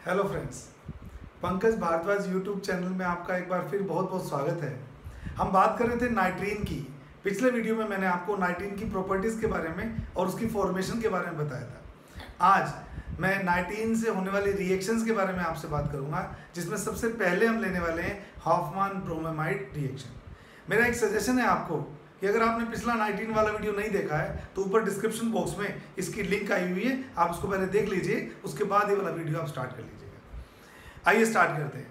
Hello friends, Pankaj Bhardwaj YouTube channel में आपका एक बार फिर बहुत बहुत स्वागत है। हम बात कर रहे थे नाइट्रीन की। पिछले वीडियो में मैंने आपको नाइट्रीन की प्रॉपर्टीज़ के बारे में और उसकी फॉर्मेशन के बारे में बताया था। आज मैं नाइट्रीन से होने वाली रिएक्शंस के बारे में आपसे बात करूंगा, जिसमें सबसे पहले हम लेने वाले हैं हॉफमैन ब्रोमाइड रिएक्शन। मेरा एक सजेशन है आपको कि अगर आपने पिछला नाइट्रीन वाला वीडियो नहीं देखा है तो ऊपर डिस्क्रिप्शन बॉक्स में इसकी लिंक आई हुई है, आप उसको पहले देख लीजिए, उसके बाद ये वाला वीडियो आप स्टार्ट कर लीजिएगा। आइए स्टार्ट करते हैं।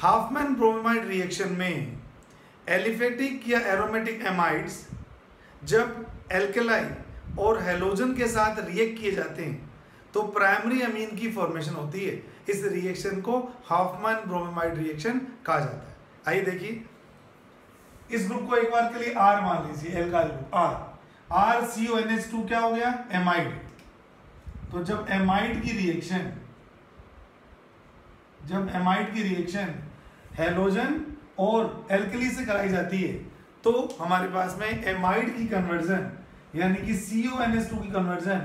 हॉफमैन ब्रोमाइड रिएक्शन में एलिफेटिक या एरोमेटिक एमाइड्स जब एल्केलाई और हेलोजन के साथ रिएक्ट किए जाते हैं तो प्राइमरी अमीन की फॉर्मेशन होती है। इस रिएक्शन को हॉफमैन ब्रोमाइड रिएक्शन कहा जाता है। आइए देखिए, इस ग्रुप को एक बार के लिए R मान लीजिए, एल्काइल ग्रुप R CONH2 क्या हो गया? एमाइड। तो जब एमाइड की रिएक्शन हेलोजन और एल्कली से कराई जाती है तो हमारे पास में एमाइड की कन्वर्जन यानी कि CONH2 की कन्वर्जन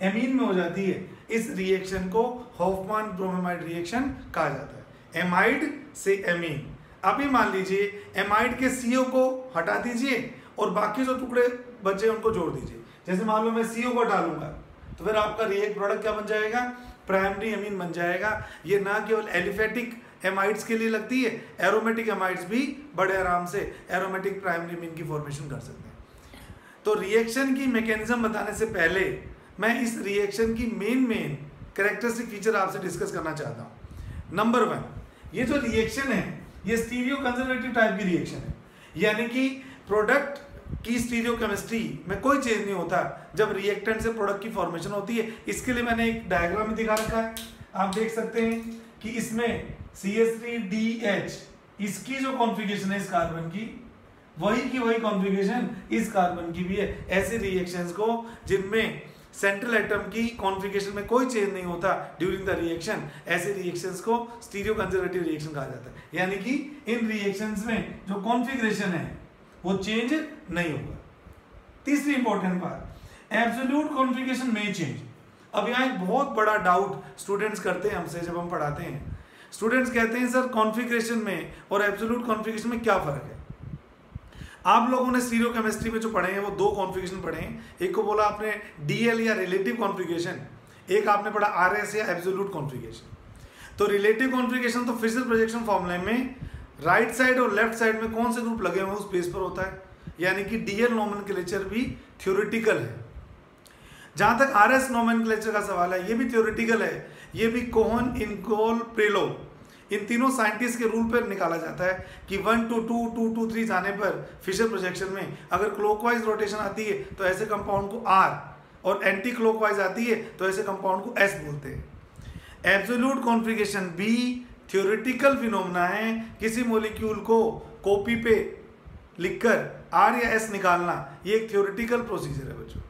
एमीन में हो जाती है। इस रिएक्शन को हॉफमैन ब्रोमाइड रिएक्शन कहा जाता है। एमाइड से एमीन। अभी मान लीजिए एमाइड के CO को हटा दीजिए और बाकी जो टुकड़े बचे उनको जोड़ दीजिए। जैसे मान लो मैं CO को हटा लूंगा तो फिर आपका रिएक्ट प्रोडक्ट क्या बन जाएगा? प्राइमरी अमीन बन जाएगा। ये ना केवल एलिफेटिक एमाइड्स के लिए लगती है, एरोमेटिक एमाइड्स भी बड़े आराम से एरोमेटिक प्राइमरी अमीन की फॉर्मेशन कर सकते हैं। तो रिएक्शन की मैकेनिज्म बताने से पहले मैं इस रिएक्शन की मेन कैरेक्टरिस्टिक फीचर आपसे डिस्कस करना चाहता हूँ। नंबर 1, ये जो रिएक्शन है ये स्टीरियो कंजर्वेटिव टाइप की रिएक्शन है, यानी कि प्रोडक्ट की स्टीरियो केमिस्ट्री में कोई चेंज नहीं होता जब रिएक्टेंट से प्रोडक्ट की फॉर्मेशन होती है। इसके लिए मैंने एक डायग्राम में दिखा रखा है, आप देख सकते हैं कि इसमें CH3DH इसकी जो कॉन्फ़िगरेशन है इस कार्बन की वही कॉन्फ़िगरेशन इस कार्बन की भी है। ऐसे रिएक्शंस को जिनमें सेंट्रल एटम की कॉन्फ़िगरेशन में कोई चेंज नहीं होता ड्यूरिंग द रिएक्शन, ऐसे रिएक्शंस को स्टीरियो कंजर्वेटिव रिएक्शन कहा जाता है। यानी कि इन रिएक्शंस में जो कॉन्फ़िगरेशन है वो चेंज नहीं होगा। तीसरी इंपॉर्टेंट बात, एब्सोल्यूट कॉन्फ़िगरेशन में चेंज। अब यहाँ एक बहुत बड़ा डाउट स्टूडेंट्स करते हैं हमसे जब हम पढ़ाते हैं। स्टूडेंट्स कहते हैं सर कॉन्फ़िगरेशन में और एब्सोल्यूट कॉन्फ़िगरेशन में क्या फ़र्क है? आप लोगों ने स्टीरियो केमिस्ट्री में जो पढ़े हैं वो 2 कॉन्फ़िगरेशन पढ़े हैं। एक को बोला आपने DL या रिलेटिव कॉन्फ़िगरेशन, एक आपने पढ़ा RS या एब्सोल्यूट कॉन्फ़िगरेशन। तो रिलेटिव कॉन्फ़िगरेशन तो फिशर प्रोजेक्शन फॉर्मूले में राइट साइड और लेफ्ट साइड में कौन से ग्रुप लगे हुए हैं उस बेस पर होता है, यानी कि DL नोमेनक्लेचर भी थ्योरेटिकल है। जहां तक RS नोमेनक्लेचर का सवाल है, ये भी थ्योरेटिकल है। ये भी कोहन, इनकोल, प्रेलो, इन तीनों साइंटिस्ट के रूल पर निकाला जाता है कि 1 to 2, 2 to 3 जाने पर फिशर प्रोजेक्शन में अगर क्लॉकवाइज रोटेशन आती है तो ऐसे कंपाउंड को R और एंटी क्लॉकवाइज आती है तो ऐसे कंपाउंड को S बोलते हैं। एब्सोल्यूट कॉन्फ़िगरेशन भी थ्योरेटिकल फिनोमेना है। किसी मॉलिक्यूल को कॉपी पे लिखकर R या S निकालना ये एक थ्योरेटिकल प्रोसीजर है बच्चों,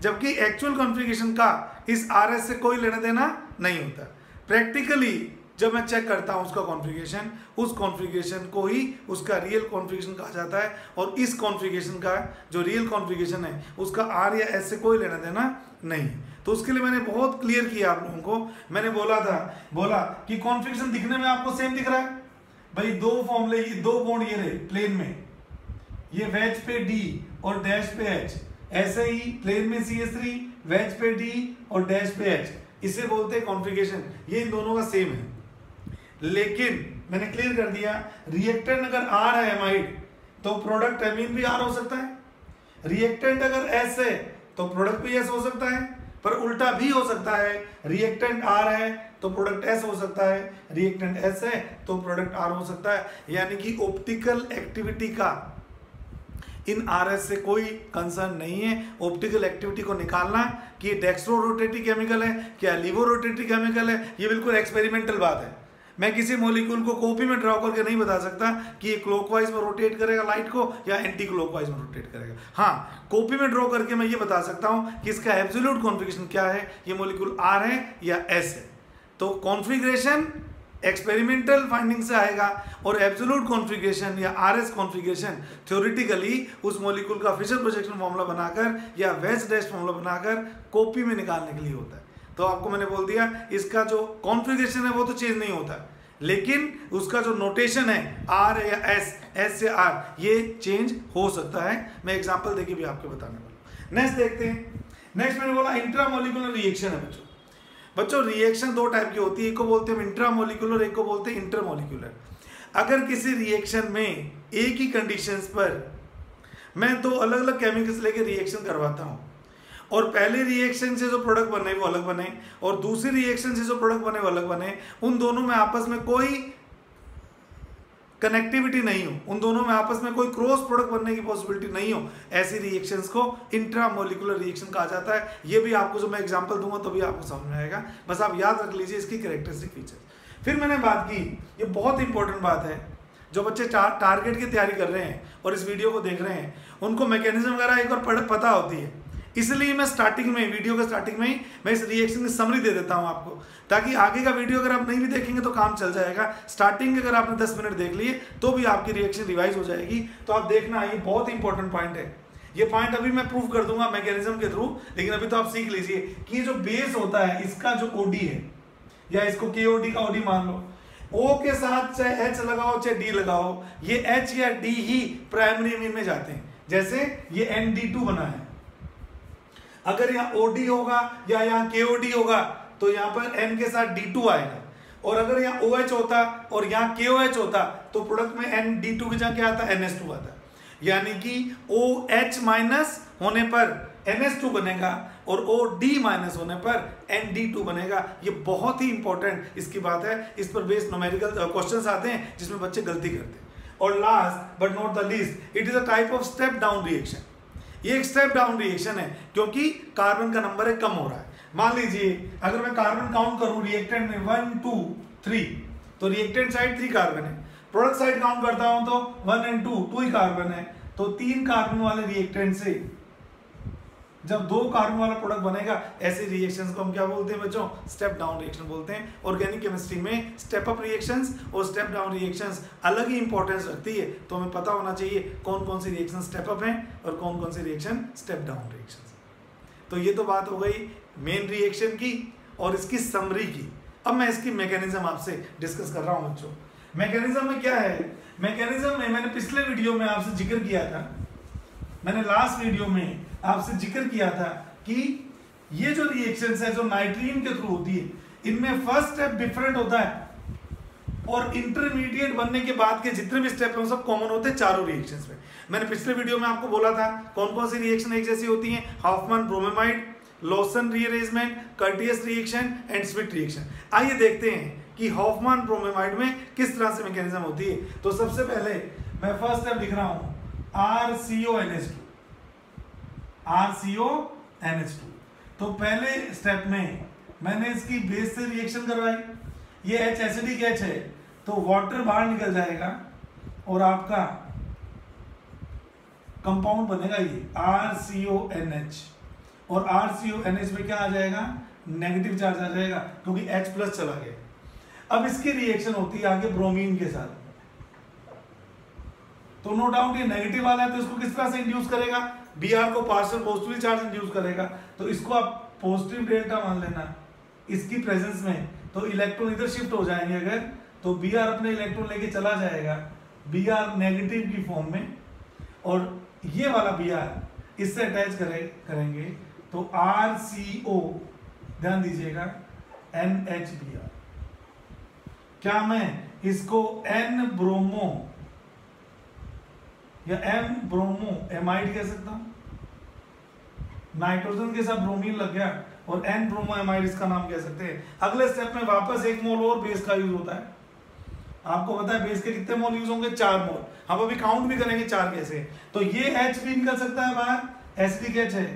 जबकि एक्चुअल कॉन्फ़िगरेशन का इस RS से कोई लेना देना नहीं होता। प्रैक्टिकली जब मैं चेक करता हूं उसका कॉन्फ़िगरेशन, उस कॉन्फ़िगरेशन को ही उसका रियल कॉन्फ़िगरेशन कहा जाता है और इस कॉन्फ़िगरेशन का जो रियल कॉन्फ़िगरेशन है उसका R या S से कोई लेना देना नहीं। तो उसके लिए मैंने बहुत क्लियर किया आप लोगों को। मैंने बोला कि कॉन्फ़िगरेशन दिखने में आपको सेम दिख रहा है भाई, 2 फॉर्मूले, 2 बॉन्ड ये रहे प्लेन में, ये वेज पे D और डैश पे H, ऐसे ही प्लेन में CH3, वेज पे D और डैश पे H, इसे बोलते हैं कॉन्फ़िगरेशन। ये इन दोनों का सेम है। लेकिन मैंने क्लियर कर दिया, रिएक्टेंट अगर R है एमाइड तो प्रोडक्ट एमीन भी R हो सकता है। रिएक्टेंट अगर S है तो प्रोडक्ट भी S हो सकता है, पर उल्टा भी हो सकता है। रिएक्टेंट R है तो प्रोडक्ट S हो सकता है, रिएक्टेंट S है तो प्रोडक्ट R हो सकता है। यानी कि ऑप्टिकल एक्टिविटी का इन RS से कोई कंसर्न नहीं है। ऑप्टिकल एक्टिविटी को निकालना कि डेक्स्ट्रो रोटेटिव केमिकल है क्या लीवो रोटेटिव केमिकल है, ये बिल्कुल एक्सपेरिमेंटल बात है। मैं किसी मॉलिक्यूल को कॉपी में ड्रॉ करके नहीं बता सकता कि ये क्लॉकवाइज में रोटेट करेगा लाइट को या एंटी क्लॉकवाइज में रोटेट करेगा। हाँ, कॉपी में ड्रॉ करके मैं ये बता सकता हूँ कि इसका एब्सोल्यूट कॉन्फ़िगरेशन क्या है, ये मॉलिक्यूल R है या S है। तो कॉन्फ़िगरेशन एक्सपेरिमेंटल फाइंडिंग से आएगा और एब्सोल्यूट कॉन्फ़िगरेशन या RS कॉन्फ़िगरेशन थ्योरेटिकली उस मॉलिक्यूल का फिशर प्रोजेक्शन फॉर्मूला बनाकर या वेज डैश फॉर्मूला बनाकर कॉपी में निकालने के लिए होता है। तो आपको मैंने बोल दिया इसका जो कॉन्फ़िगरेशन है वो तो चेंज नहीं होता, लेकिन उसका जो नोटेशन है आर या एस या आर, ये चेंज हो सकता है। मैं एग्जांपल देके भी आपको बताने वाला हूँ। नेक्स्ट देखते हैं। नेक्स्ट मैंने बोला इंट्रामोलिकुलर रिएक्शन है बच्चों रिएक्शन दो टाइप की होती है, एक को बोलते हैं इंट्रामोलिकुलर, एक को बोलते हैं इंटरमोलिकुलर। अगर किसी रिएक्शन में एक ही कंडीशंस पर मैं दो अलग अलग केमिकल्स लेके रिएक्शन करवाता हूँ और पहले रिएक्शन से जो प्रोडक्ट बने वो अलग बने और दूसरी रिएक्शन से जो प्रोडक्ट बने वो अलग बने, उन दोनों में आपस में कोई कनेक्टिविटी नहीं हो, उन दोनों में आपस में कोई क्रॉस प्रोडक्ट बनने की पॉसिबिलिटी नहीं हो, ऐसी रिएक्शंस को इंट्रामोलिकुलर रिएक्शन कहा जाता है। ये भी आपको जो मैं एग्जांपल दूंगा तो भी आपको समझ में आएगा, बस आप याद रख लीजिए इसकी कैरेक्टरिस्टिक फीचर्स। फिर मैंने बात की, ये बहुत इंपॉर्टेंट बात है, जो बच्चे टारगेट की तैयारी कर रहे हैं और इस वीडियो को देख रहे हैं उनको मैकेनिज्म वगैरह एक बार पता होती है, इसलिए मैं स्टार्टिंग में वीडियो के स्टार्टिंग में ही मैं इस रिएक्शन की समरी दे देता हूं आपको, ताकि आगे का वीडियो अगर आप नहीं भी देखेंगे तो काम चल जाएगा। स्टार्टिंग अगर आपने 10 मिनट देख लिए तो भी आपकी रिएक्शन रिवाइज हो जाएगी। तो आप देखना, ये बहुत इंपॉर्टेंट पॉइंट है। ये पॉइंट अभी मैं प्रूव कर दूंगा मैकेनिज्म के थ्रू, लेकिन अभी तो आप सीख लीजिए कि ये जो बेस होता है इसका जो ओडी है, या इसको केओडी का ओडी मान लो, ओ के साथ चाहे एच लगाओ चाहे डी लगाओ, ये एच या डी ही प्राइमरी अमीन में जाते हैं। जैसे ये ND2 बना है, अगर यहाँ OD होगा या यहाँ KOD होगा तो यहाँ पर N के साथ D2 आएगा, और अगर यहाँ OH होता और यहाँ KOH होता तो प्रोडक्ट में ND2 की जगह क्या आता है, NH2 आता। यानी कि OH माइनस होने पर NH2 बनेगा और OD माइनस होने पर ND2 बनेगा। ये बहुत ही इंपॉर्टेंट इसकी बात है, इस पर बेस्ड न्यूमेरिकल क्वेश्चंस आते हैं जिसमें बच्चे गलती करते हैं। और last but not the least, it is a type of step down reaction. ये एक स्टेप डाउन रिएक्शन है क्योंकि कार्बन का नंबर है कम हो रहा है। मान लीजिए अगर मैं कार्बन काउंट करूं रिएक्टेंट में 1 2 3, तो रिएक्टेंट साइड 3 कार्बन है, प्रोडक्ट साइड काउंट करता हूं तो 1 और 2 ही कार्बन है। तो 3 कार्बन वाले रिएक्टेंट से जब 2 कार्बन वाला प्रोडक्ट बनेगा, ऐसे रिएक्शंस को हम क्या बोलते हैं बच्चों, स्टेप डाउन रिएक्शन बोलते हैं। ऑर्गेनिक केमिस्ट्री में स्टेप अप रिएक्शंस और स्टेप डाउन रिएक्शंस अलग ही इंपॉर्टेंस रखती है, तो हमें पता होना चाहिए कौन कौन सी रिएक्शन स्टेप अप हैं और कौन कौन सी रिएक्शन स्टेप डाउन रिएक्शन। तो ये तो बात हो गई मेन रिएक्शन की और इसकी समरी की। अब मैं इसकी मैकेनिज्म आपसे डिस्कस कर रहा हूँ बच्चों। मैकेनिज्म में क्या है, मैकेनिज्म में मैंने पिछले वीडियो में आपसे जिक्र किया था, मैंने लास्ट वीडियो में आपसे जिक्र किया था कि ये जो रिएक्शंस है जो नाइट्रीन के थ्रू होती है, इनमें फर्स्ट स्टेप डिफरेंट होता है और इंटरमीडिएट बनने के बाद के जितने भी स्टेप हैं वो सब कॉमन होते हैं चारों रिएक्शंस में। मैंने पिछले वीडियो में आपको बोला था कौन कौन सी रिएक्शन एक जैसी होती हैं, Hofmann bromamide, Lossen rearrangement, Curtius reaction and Schmidt reaction. आइए देखते हैं कि हॉफमैन ब्रोमेमाइड में किस तरह से मैकेनिज्म होती है। तो सबसे पहले मैं फर्स्ट स्टेप लिख रहा हूं RCONH2। तो पहले स्टेप में मैंने इसकी बेस से रिएक्शन करवाई, ये H एसिडिक H है तो वाटर बाहर निकल जाएगा और आपका कंपाउंड बनेगा ये RCONH, और RCONH में क्या आ जाएगा, नेगेटिव चार्ज आ जाएगा क्योंकि H प्लस चला गया। अब इसकी रिएक्शन होती है आगे ब्रोमीन के साथ, तो नो डाउट ये नेगेटिव वाला है तो इसको किस तरह से इंड्यूस करेगा, Br को पार्शियल पॉजिटिव चार्ज इंड्यूस करेगा। तो इसको आप पॉजिटिव डेल्टा मान लेना इसकी प्रेजेंस में, तो इलेक्ट्रॉन इधर शिफ्ट हो जाएंगे अगर, तो Br अपने इलेक्ट्रॉन लेके चला जाएगा Br नेगेटिव की फॉर्म में, और ये वाला Br इससे अटैच करेंगे तो RCO, ध्यान दीजिएगा NHBr। क्या मैं इसको N ब्रोमो या M ब्रोमो एमाइड कह सकता हूं, नाइट्रोजन के साथ ब्रोमीन लग गया और N ब्रोमो एमाइड इसका नाम कह सकते हैं। अगले स्टेप में वापस 1 मोल और बेस का यूज होता है। आपको पता है बेस के कितने मोल यूज होंगे, 4 मोल। हम अभी काउंट भी करेंगे 4 कैसे। तो ये H भी निकल सकता है बाहर, एसिडिक H है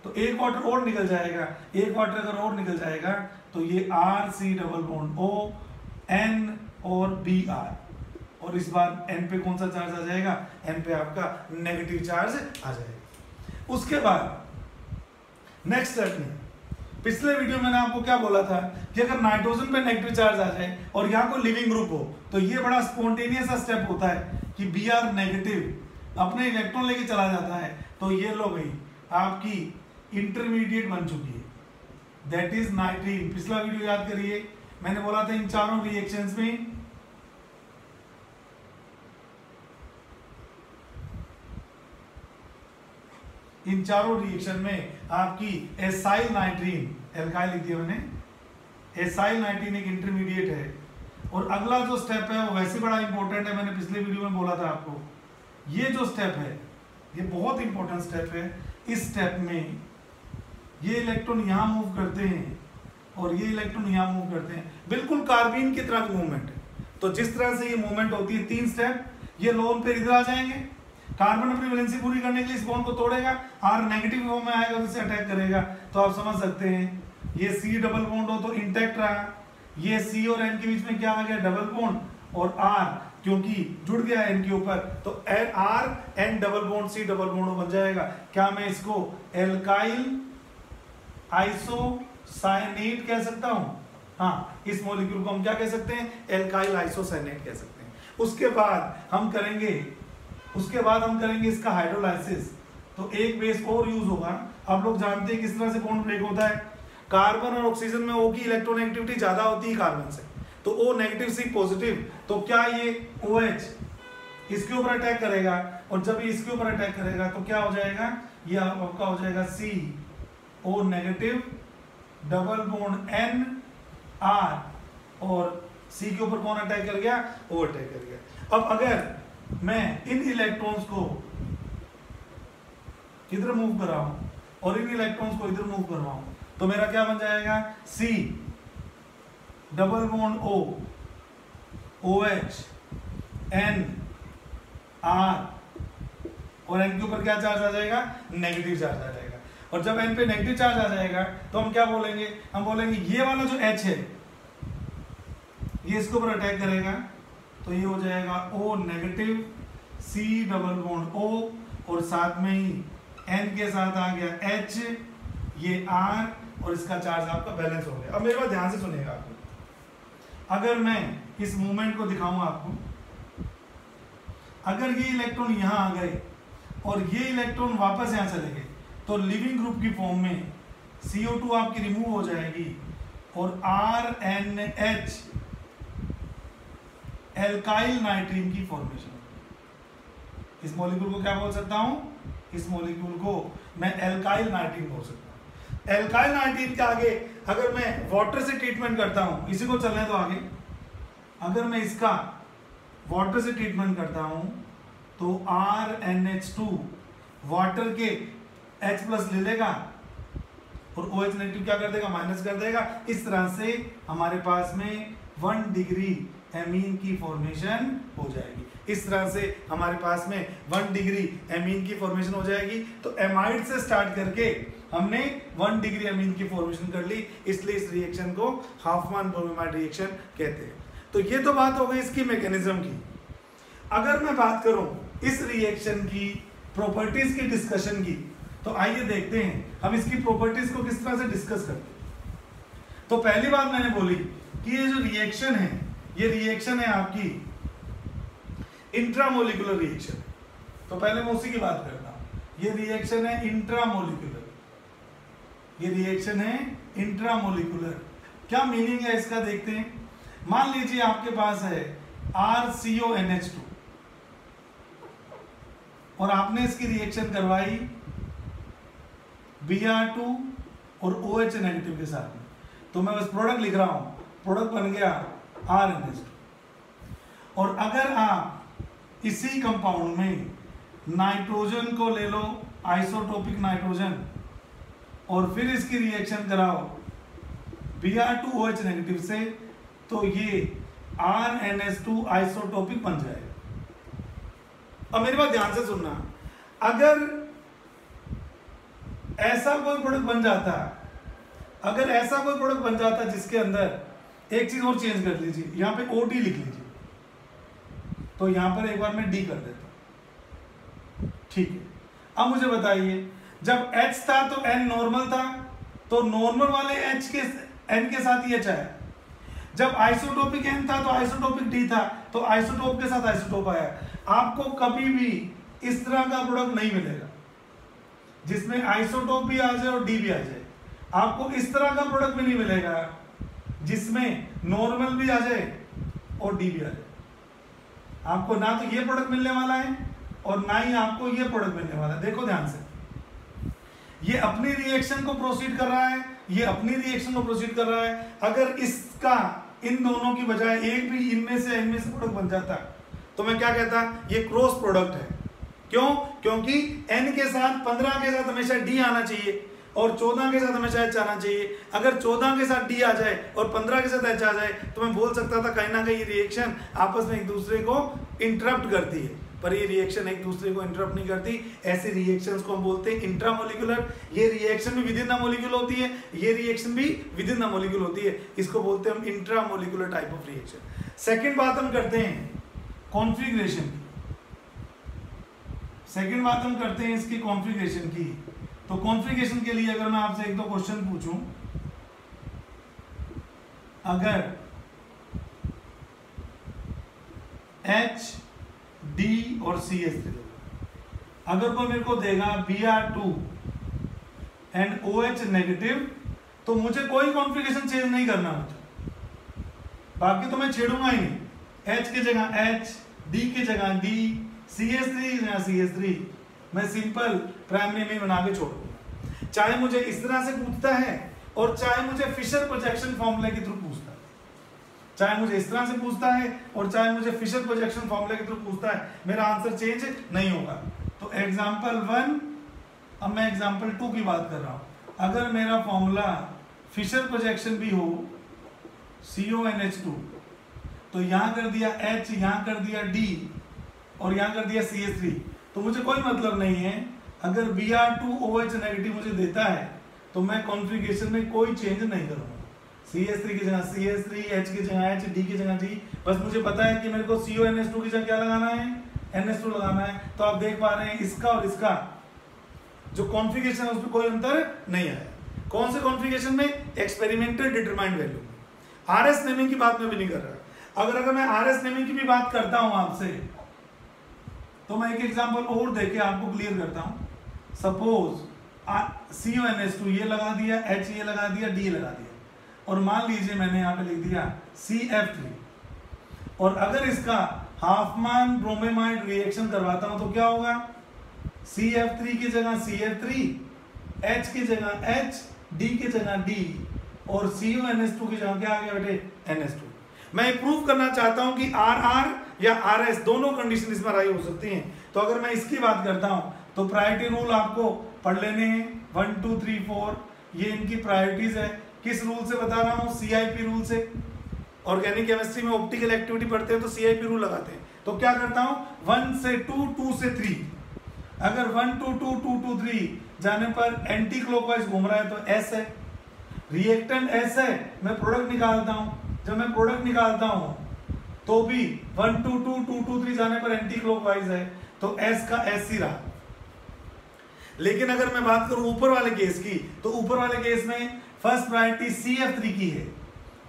तो 1 वाटर और निकल जाएगा, 1 वाटर अगर और निकल जाएगा तो ये RC double bond O N और Br, और इस बार N पे कौन सा चार्ज आ जाएगा, N पे आपका नेगेटिव चार्ज आ जाएगा। उसके बाद नेक्स्ट स्टेप में पिछले वीडियो में मैंने आपको क्या बोला था कि अगर नाइट्रोजन पे नेगेटिव चार्ज आ जाए और यहाँ कोई लिविंग ग्रुप हो तो ये बड़ा स्पॉन्टेनियस स्टेप होता है कि Br नेगेटिव अपने इलेक्ट्रॉन लेके चला जाता है। तो ये लो भाई आपकी इंटरमीडिएट बन चुकी है दैट इज नाइट्रीन। पिछला वीडियो याद करिए, मैंने बोला था इन चारों रिएक्शंस में आपकी एसाइल नाइट्रीन, एल्काइल लिख दिया मैंने, एसाइल नाइट्रीन एक इंटरमीडिएट है। और अगला जो स्टेप है वो वैसे बड़ा इंपॉर्टेंट है, मैंने पिछले वीडियो में बोला था आपको, ये जो स्टेप है ये बहुत इंपॉर्टेंट स्टेप है। इस स्टेप में ये इलेक्ट्रॉन यहां मूव करते हैं और ये इलेक्ट्रॉन यहां मूव करते हैं, बिल्कुल कार्बीन की तरह की मूवमेंट है। तो जिस तरह से ये मूवमेंट होती है, 3 स्टेप, ये लोन पे इधर आ जाएंगे, कार्बन अपनी वैलेंसी पूरी करने के लिए इस बॉन्ड को तोड़ेगा, R नेगेटिव फॉर्म में आएगा, उसे अटैक करेगा। तो आप समझ सकते हैं ये C डबल बॉन्ड हो तो इंटैक्ट रहा, ये C और N के बीच में क्या आ गया, डबल बॉन्ड, और R क्योंकि जुड़ गया N के ऊपर तो R N double bond C double bond बन जाएगा। क्या मैं इसको एल्काइल आइसोसाइनेट कह सकता हूं? हाँ, इस मॉलिक्यूल को हम क्या कह सकते हैं, एल्काइल आइसोसाइनेट कह सकते हैं। उसके बाद हम करेंगे इसका हाइड्रोलाइसिस, तो एक बेस और यूज होगा। आप लोग जानते हैं किस तरह से बॉन्ड ब्रेक होता है, कार्बन और ऑक्सीजन में O की इलेक्ट्रोनेगेटिविटी ज्यादा होती है कार्बन से, तो O नेगेटिव C पॉजिटिव, तो क्या ये OH इसके ऊपर अटैक करेगा, और जब ये इसके ऊपर अटैक करेगा तो क्या हो जाएगा, ये आपका हो जाएगा CO negative double bond N R, और C के ऊपर कौन अटैक कर गया, O अटैक कर गया। अब अगर मैं इन इलेक्ट्रॉन्स को इधर मूव कराऊं और इन इलेक्ट्रॉन्स को इधर मूव करवाऊं तो मेरा क्या बन जाएगा, C double bond O OH N R, और N के ऊपर क्या चार्ज आ जाएगा, नेगेटिव चार्ज आ जाएगा। और जब N पे नेगेटिव चार्ज आ जाएगा तो हम क्या बोलेंगे, हम बोलेंगे ये वाला जो H है ये इसके ऊपर अटैक करेगा, तो ये हो जाएगा O negative C double bond O, और साथ में ही N के साथ आ गया H, ये R, और इसका चार्ज आपका बैलेंस हो गया। अब मेरे बात ध्यान से सुनिएगा आपको, अगर मैं इस मूवमेंट को दिखाऊं आपको, अगर ये इलेक्ट्रॉन यहां आ गए और ये इलेक्ट्रॉन वापस यहां चले गए तो लिविंग ग्रुप की फॉर्म में CO2 आपकी रिमूव हो जाएगी और RNH एल्काइल नाइट्रीन की फॉर्मेशन। इस मॉलिक्यूल को क्या बोल सकता हूं, इस मॉलिक्यूल को मैं एल्काइल नाइट्रीन बोल सकता हूं। एल्काइल नाइट्रीन के आगे अगर मैं वाटर से ट्रीटमेंट करता हूं, इसी को चलने दो आगे, अगर मैं इसका वाटर से ट्रीटमेंट करता हूं तो RNH2 वाटर के H प्लस ले लेगा और OH नेगेटिव क्या कर देगा, माइनस कर देगा। इस तरह से हमारे पास में 1 डिग्री एमीन की फॉर्मेशन हो जाएगी। इस तरह से हमारे पास में 1 डिग्री एमीन की फॉर्मेशन हो जाएगी। तो एमाइड से स्टार्ट करके हमने 1 डिग्री एमीन की फॉर्मेशन कर ली, इसलिए इस रिएक्शन को हाफमैन ब्रोमीमाइड रिएक्शन कहते हैं। तो ये तो बात हो गई इसकी मैकेनिज्म की। अगर मैं बात करूं इस रिएक्शन की प्रॉपर्टीज की डिस्कशन की, तो आइए देखते हैं हम इसकी प्रॉपर्टीज को किस तरह से डिस्कस करते हैं। तो पहली बात मैंने बोली कि ये जो रिएक्शन है, ये रिएक्शन है आपकी इंट्रामोलिकुलर रिएक्शन। तो पहले मैं उसी की बात करता हूं। ये रिएक्शन है इंट्रामोलिकुलर, ये रिएक्शन है इंट्रामोलिकुलर। क्या मीनिंग है इसका देखते हैं। मान लीजिए आपके पास है RCONH2 और आपने इसकी रिएक्शन करवाई Br2 और OH नेगेटिव के साथ में, तो मैं बस प्रोडक्ट लिख रहा हूं, प्रोडक्ट बन गया RNH2। और अगर आप इसी कंपाउंड में नाइट्रोजन को ले लो, आइसोटोपिक नाइट्रोजन, और फिर इसकी रिएक्शन कराओ Br2OH नेगेटिव से, तो ये RNH2 आइसोटोपिक बन जाएगा। अब मेरी बात ध्यान से सुनना, अगर ऐसा कोई प्रोडक्ट बन जाता, अगर ऐसा कोई प्रोडक्ट बन जाता जिसके अंदर एक चीज और चेंज कर लीजिए, यहां पे OD लिख लीजिए, तो यहां पर एक बार मैं D कर देता हूं, ठीक है। अब मुझे बताइए, जब H था तो N नॉर्मल था, तो नॉर्मल वाले H के N के साथ ही H आया। जब आइसोटोपिक N था तो आइसोटोपिक D था, तो आइसोटोप के साथ आइसोटोप आया। आपको कभी भी इस तरह का प्रोडक्ट नहीं मिलेगा जिसमें आइसोटोप भी आ जाए और D भी आ जाए। आपको इस तरह का प्रोडक्ट भी नहीं मिलेगा जिसमें नॉर्मल भी आ जाए और डी भी आ जाए। आपको ना तो ये प्रोडक्ट मिलने वाला है और ना ही आपको ये प्रोडक्ट मिलने वाला है। देखो ध्यान से, ये अपनी रिएक्शन को प्रोसीड कर रहा है, ये अपनी रिएक्शन को प्रोसीड कर रहा है। अगर इसका इन दोनों की बजाय एक भी इनमें से प्रोडक्ट बन जाता तो मैं क्या कहता, ये क्रॉस प्रोडक्ट है। क्यों? क्योंकि n के साथ 15 के साथ हमेशा d आना चाहिए और 14 के साथ हमेशा h आना चाहिए। अगर 14 के साथ d आ जाए और 15 के साथ h आ जाए तो मैं बोल सकता था कहीं ना कहीं ये रिएक्शन आपस में एक दूसरे को इंटरप्ट करती है, पर ये रिएक्शन एक दूसरे को इंटरप्ट नहीं करती। ऐसे रिएक्शंस को हम बोलते हैं इंट्रामोलिकुलर। ये रिएक्शन भी विद इन द मॉलिक्यूल होती है, ये रिएक्शन भी विद इन द मॉलिक्यूल होती है। इसको बोलते हैं हम intramolecular type of reaction. Second बात हम करते हैं कॉन्फ़िगरेशन की। सेकंड बात हम करते हैं इसकी कॉन्फ़िगरेशन की। तो कॉन्फ़िगरेशन के लिए अगर मैं आपसे एक दो क्वेश्चन पूछूं, अगर H, D और CH3, अगर कोई मेरे को देगा Br2 एंड OH नेगेटिव, तो मुझे कोई कॉन्फ़िगरेशन चेंज नहीं करना मुझे, बाकी तो मैं छेड़ूंगा ही नहीं। H की जगह H, D की जगह D, CH3 की जगह CH3, मैं सिंपल प्राइमरी में बना के छोड़ दूंगा। चाहे मुझे इस तरह से पूछता है और चाहे मुझे फिशर प्रोजेक्शन फॉर्मूले के थ्रू पूछता है, चाहे मुझे इस तरह से पूछता है और चाहे मुझे फिशर प्रोजेक्शन फॉर्मूले के थ्रू पूछता है, मेरा आंसर चेंज नहीं होगा। तो एग्जांपल 1, अब मैं एग्जांपल 2 की बात कर रहा हूं। अगर मेरा फॉर्मूला फिशर प्रोजेक्शन भी हो CONH2, तो यहां कर दिया H, यहां कर दिया D और यहां कर दिया CH3, तो मुझे कोई मतलब नहीं है। अगर Br2 OH नेगेटिव मुझे देता है तो मैं कॉन्फ़िगरेशन में कोई चेंज नहीं करूंगा। CH3 की जगह CH3, H की जगह H, D की जगह D। बस मुझे पता है कि मेरे को CONH2 की जगह क्या लगाना है, NH2 लगाना है। तो आप देख पा रहे हैं इसका और इसका जो कॉन्फ़िगरेशन है उसमें कोई अंतर नहीं आया। कौन से कॉन्फ़िगरेशन में? एक्सपेरिमेंटल डिटरमाइंड वैल्यू में। RS नेमिंग की बात मैं भी नहीं कर रहा। अगर मैं RS नेमिंग की भी बात करता हूं आपसे, तो मैं एक एग्जांपल और देके आपको क्लियर करता हूं। सपोज CONH2 ये लगा दिया, H ये लगा दिया, D लगा दिया, और मान लीजिए मैंने यहाँ पे लिख दिया CF3, और अगर इसका हाफमान ब्रोमेमाइड रिएक्शन करवाता हूं तो क्या होगा? CF3 की जगह CF3, H की जगह H, D की जगह D और CONH2 की जगह क्या आ गया बेटे? NH2। मैं प्रूव करना चाहता हूं कि RR या RS दोनों कंडीशन इसमें राइट हो सकती हैं। तो अगर मैं इसकी बात करता हूं तो प्रायोरिटी रूल आपको पढ़ लेने हैं, 1 2 3 4, ये इनकी प्रायोरिटीज है। किस रूल से बता रहा हूं? CIP रूल से। ऑर्गेनिक केमिस्ट्री में ऑप्टिकल एक्टिविटी पढ़ते हैं तो CIP रूल लगाते हैं। तो क्या करता हूं? 1 से 2, 2 से 3। अगर 1 2 2 2 2 3 जाने पर एंटी क्लॉकवाइज घूम रहा है तो S है, रिएक्टेंट S है, मैं प्रोडक्ट निकालता हूं। जब मैं प्रोडक्ट निकालता हूं तो भी 1 2 2 2 2 3 जाने पर एंटी क्लॉकवाइज है, तो S का S ही रहा। लेकिन अगर मैं बात करूं ऊपर वाले केस की, तो ऊपर वाले केस में फर्स्ट प्रायोरिटी CF3 की है,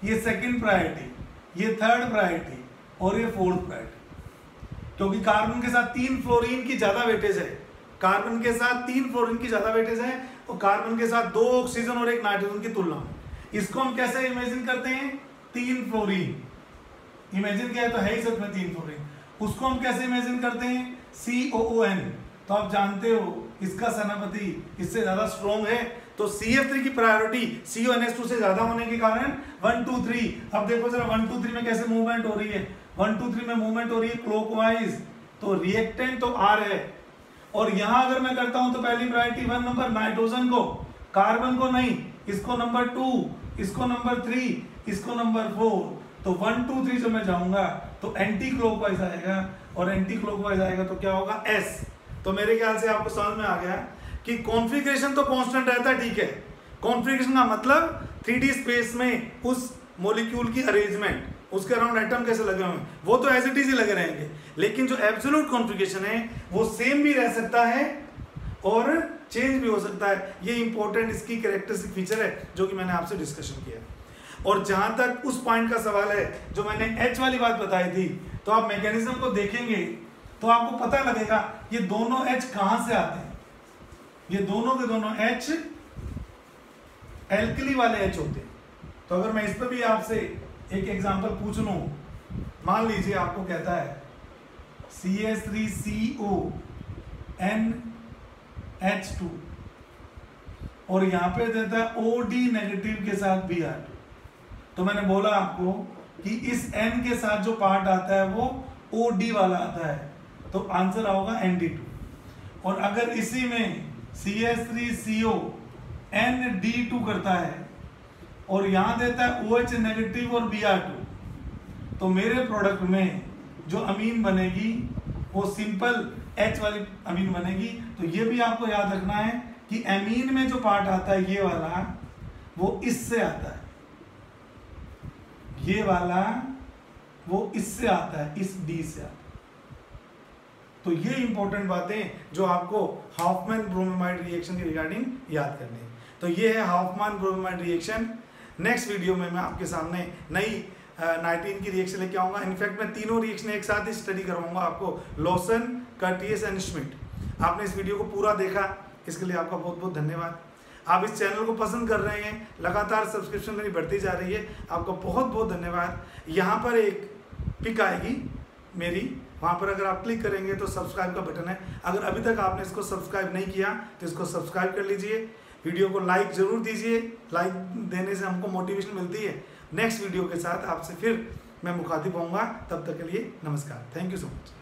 ये सेकंड प्रायोरिटी, ये थर्ड प्रायोरिटी और ये फोर्थ प्रायोरिटी। क्योंकि कार्बन के साथ 3 फ्लोरीन की ज्यादा वेटेज है, कार्बन के साथ 3 फ्लोरीन की ज्यादा वेटेज है और कार्बन के साथ 2 ऑक्सीजन और 1 नाइट्रोजन की तुलना में। इसको हम कैसे इमेजिन करते हैं? 3 फ्लोरीन इमेजिन किया है तो है ही सच में 3 फ्लोरीन। उसको हम कैसे इमेजिन करते हैं? COON। तो आप जानते हो इसका सेनापति इससे ज्यादा स्ट्रॉन्ग है, तो CF3 की प्रायोरिटी CONH2 से ज्यादा होने के कारण 1 2 3। अब देखो जरा 1 2 3 में कैसे मूवमेंट हो रही है? 1 2 3 में मूवमेंट हो रही है क्लॉकवाइज, तो रिएक्टेंट तो R है। और यहां अगर मैं करता हूं तो पहली प्रायोरिटी 1 नंबर नाइट्रोजन को, कार्बन को नहीं, इसको नंबर 2, इसको नंबर 3, इसको नंबर 4। तो 1 2 3 जब मैं जाऊंगा तो एंटी क्लॉकवाइज आएगा, और एंटी क्लॉकवाइज आएगा तो क्या होगा? S। तो मेरे ख्याल से आपको समझ में आ गया कि कॉन्फ़िगरेशन तो कांस्टेंट रहता है, ठीक है। कॉन्फ़िगरेशन का मतलब 3D स्पेस में उस मॉलिक्यूल की अरेंजमेंट, उसके अराउंड एटम कैसे लगे हुए हैं, वो तो एज इट इज ही लगे रहेंगे। लेकिन जो एब्सोल्यूट कॉन्फ़िगरेशन है वो सेम भी रह सकता है और चेंज भी हो सकता है। ये इंपॉर्टेंट इसकी कैरेक्टरिस्टिक फीचर है जो कि मैंने आपसे डिस्कशन किया। और जहां तक उस पॉइंट का सवाल है जो मैंने H वाली बात बताई थी, तो आप मैकेनिज्म को देखेंगे तो आपको पता लगेगा ये दोनों H कहां से आते हैं। ये दोनों के दोनों H एल्कली वाले H होते हैं। तो अगर मैं इस पर भी आपसे एक एग्जांपल पूछ लूं, मान लीजिए आपको कहता है CH3CONH2 और यहाँ पे देता है OD नेगेटिव के साथ Br2, तो मैंने बोला आपको कि इस N के साथ जो पार्ट आता है वो OD वाला आता है, तो आंसर होगा ND2। और अगर इसी में CH3COND2 करता है और यहाँ देता है OH नेगेटिव और Br2, तो मेरे प्रोडक्ट में जो अमीन बनेगी वो सिंपल H वाली अमीन बनेगी। तो ये भी आपको याद रखना है कि अमीन में जो पार्ट आता है ये वाला, वो इससे आता है, ये वाला वो इससे आता है, इस D से आता है। तो ये इंपॉर्टेंट बातें जो आपको हॉफमैन ब्रोमीमाइड रिएक्शन के रिगार्डिंग याद करनी है। तो ये है हॉफमैन ब्रोमीमाइड रिएक्शन। नेक्स्ट वीडियो में मैं आपके सामने नई नाइट्रीन की रिएक्शन लेके आऊंगा। इनफैक्ट मैं तीनों रिएक्शन एक साथ ही स्टडी करवाऊंगा आपको, लॉसन, कर्टियस एंड श्मिट। आपने इस वीडियो को पूरा देखा, इसके लिए आपका बहुत बहुत धन्यवाद। आप इस चैनल को पसंद कर रहे हैं, लगातार सब्सक्रिप्शन मेरी बढ़ती जा रही है, आपका बहुत बहुत धन्यवाद। यहाँ पर एक पिक आएगी मेरी, वहाँ पर अगर आप क्लिक करेंगे तो सब्सक्राइब का बटन है। अगर अभी तक आपने इसको सब्सक्राइब नहीं किया तो इसको सब्सक्राइब कर लीजिए। वीडियो को लाइक जरूर दीजिए, लाइक देने से हमको मोटिवेशन मिलती है। नेक्स्ट वीडियो के साथ आपसे फिर मैं मुखातिब होऊंगा, तब तक के लिए नमस्कार। Thank you so much.